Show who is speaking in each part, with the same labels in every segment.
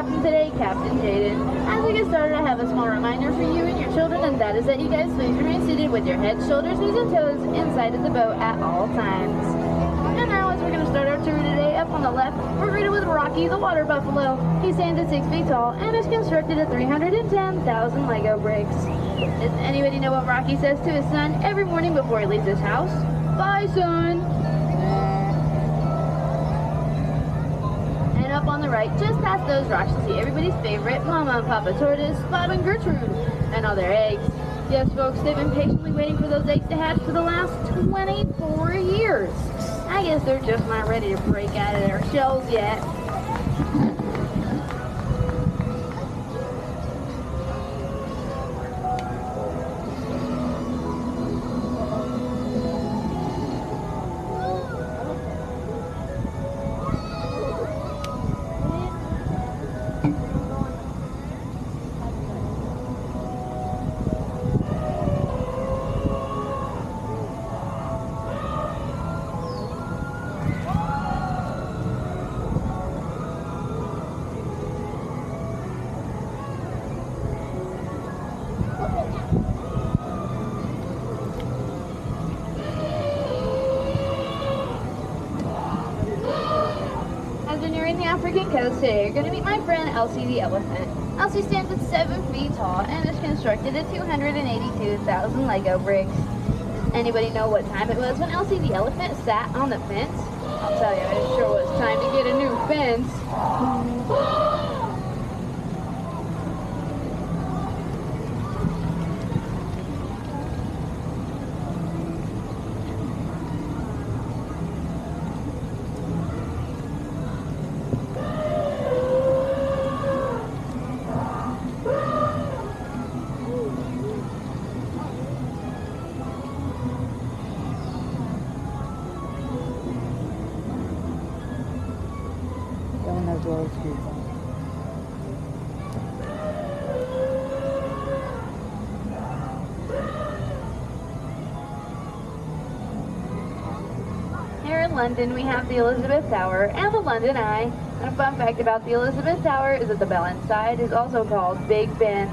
Speaker 1: captain today, Captain Jaden. As we get started, I have a small reminder for you and your children, and that is that you guys please remain seated with your heads, shoulders, knees, and toes inside of the boat at all times. And now, as we're going to start our tour today, up on the left, we're greeted with Rocky the water buffalo. He stands at 6 feet tall and is constructed of 310,000 Lego bricks. Does anybody know what Rocky says to his son every morning before he leaves his house? Bye, son! And up on the right, just past those rocks, you'll see everybody's favorite Mama and Papa Tortoise, Bob and Gertrude, and all their eggs. Yes, folks, they've been patiently waiting for those eggs to hatch for the last 24 years. I guess they're just not ready to break out of their shells yet. African coast today, you're going to meet my friend Elsie the elephant. Elsie stands at 7 feet tall and is constructed of 282,000 Lego bricks. Does anybody know what time it was when Elsie the elephant sat on the fence? I'll tell you, it sure was time to get a new fence. Here in London, we have the Elizabeth Tower and the London Eye. And a fun fact about the Elizabeth Tower is that the bell inside is also called Big Ben.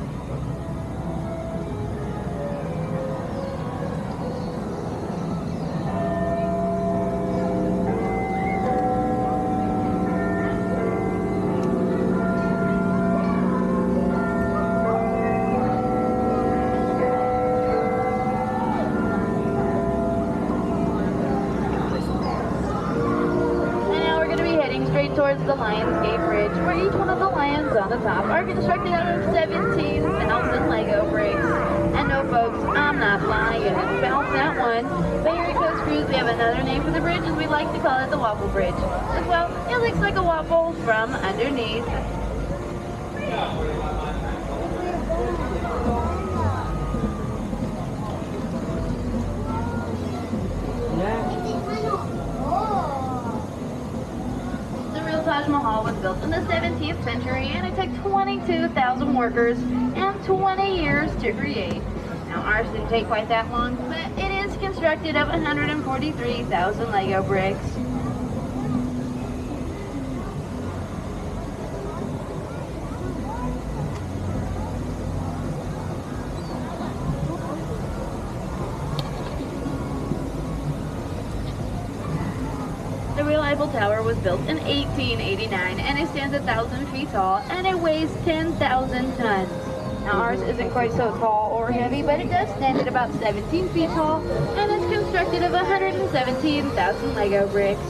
Speaker 1: Towards the Lionsgate Bridge, where each one of the lions on the top are constructed out of 17,000 Lego bricks. And no, folks, I'm not lying. Bounce that one. But here at Coast Cruise, we have another name for the bridge, and we like to call it the Waffle Bridge. As well, it looks like a waffle from underneath. Taj Mahal was built in the 17th century, and it took 22,000 workers and 20 years to create. Now, ours didn't take quite that long, but it is constructed of 143,000 Lego bricks. The real Eiffel Tower was built in 1889, and it stands 1,000 feet tall, and it weighs 10,000 tons. Now, ours isn't quite so tall or heavy, but it does stand at about 17 feet tall, and it's constructed of 117,000 Lego bricks.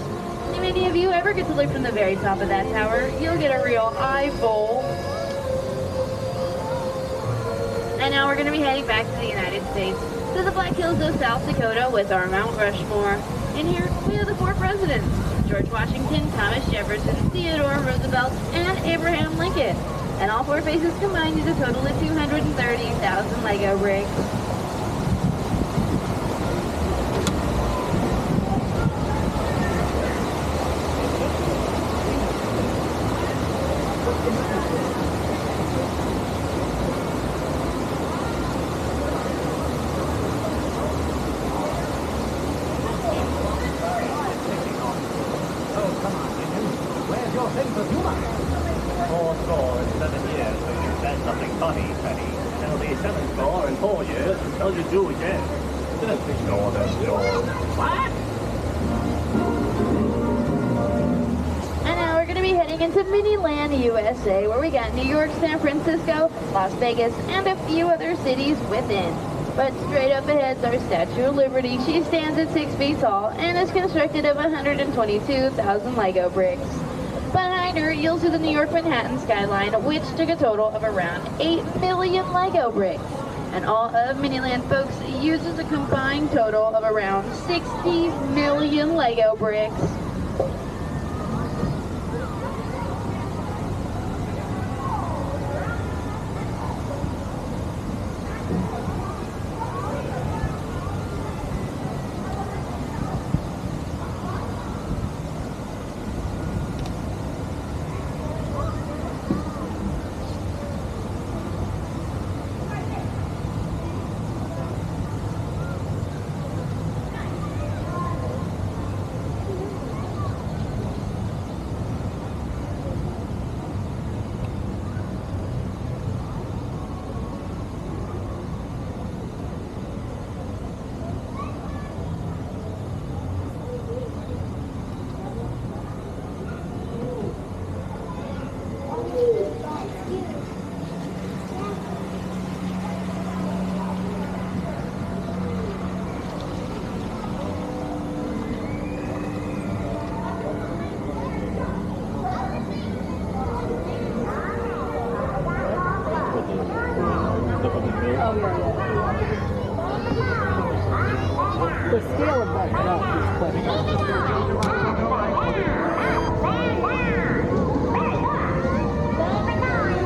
Speaker 1: If any of you ever get to look from the very top of that tower, you'll get a real eyeful. And now we're going to be heading back to the United States, to the Black Hills of South Dakota with our Mount Rushmore. In here, we have the 4 presidents: George Washington, Thomas Jefferson, Theodore Roosevelt, and Abraham Lincoln. And all 4 faces combined is a total of 230,000 Lego bricks.
Speaker 2: Where's your sense of humor? 4 years, so you said something funny, Teddy. It'll be 7 in 4 years until you do again. Just ignore them, George. What?
Speaker 1: And now we're going to be heading into Miniland, USA, where we got New York, San Francisco, Las Vegas, and a few other cities within. But straight up ahead is our Statue of Liberty. She stands at 6 feet tall and is constructed of 122,000 Lego bricks. Behind her, you'll see the New York Manhattan skyline, which took a total of around 8 million Lego bricks. And all of Miniland, folks, uses a combined total of around 60 million Lego bricks.
Speaker 3: The scale of that duck is funny.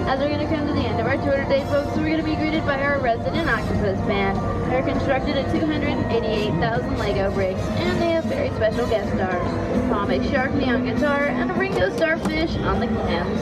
Speaker 1: As we're going to come to the end of our tour today, folks, we're going to be greeted by our resident octopus band. They're constructed of 288,000 Lego bricks, and they have very special guest stars. Palm Shark on guitar, and a Ringo Starfish on the clams.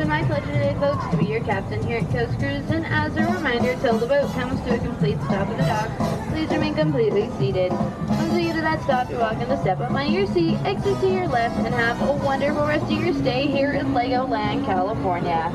Speaker 1: My pleasure today, folks, to be your captain here at Coast Cruise, and as a reminder, till the boat comes to a complete stop at the dock, please remain completely seated. Once you get to that stop, you're welcome to step up on your seat, exit to your left, and have a wonderful rest of your stay here in LEGOLAND, California.